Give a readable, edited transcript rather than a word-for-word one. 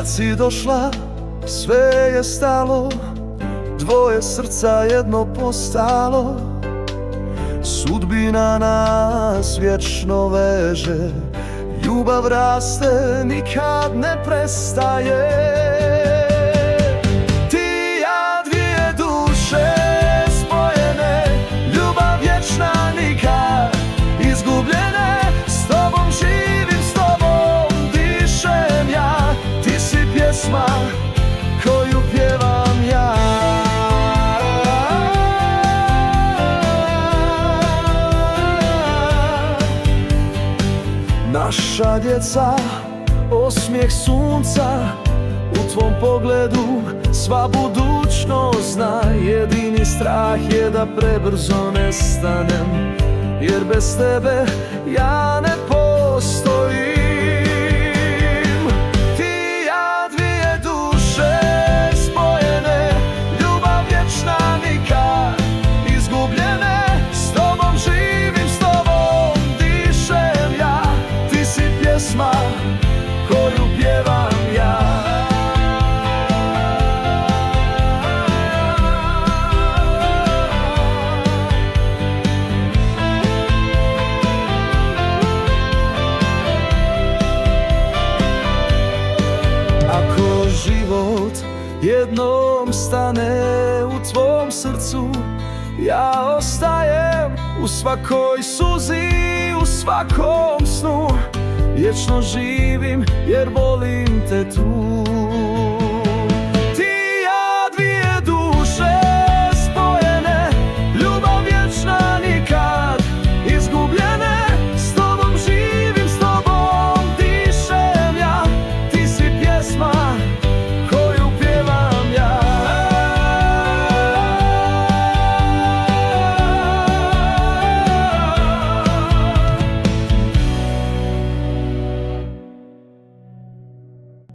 Kad si došla, sve je stalo, dvoje srca jedno postalo. Sudbina nas vječno veže, ljubav raste, nikad ne prestaje. Ti i ja, dvije duše spojene, ljubav vječna, nikad izgubljene. S tobom živim, s tobom dišem ja, ti si pjesma koju pjevam ja. Naša djeca, osmijeh sunca, u tvom pogledu sva budućnost zna. Jedini strah je da prebrzo nestanem, jer bez tebe ja ne postojim. Ti i ja, dvije duše spojene, ljubav vječna, nikad izgubljene. S tobom živim, s tobom dišem ja, ti si pjesma koju pjevam ja. Ako život jednom stane u tvom srcu, ja ostajem u svakoj suzi, u svakom snu. Vječno živim jer volim te tu.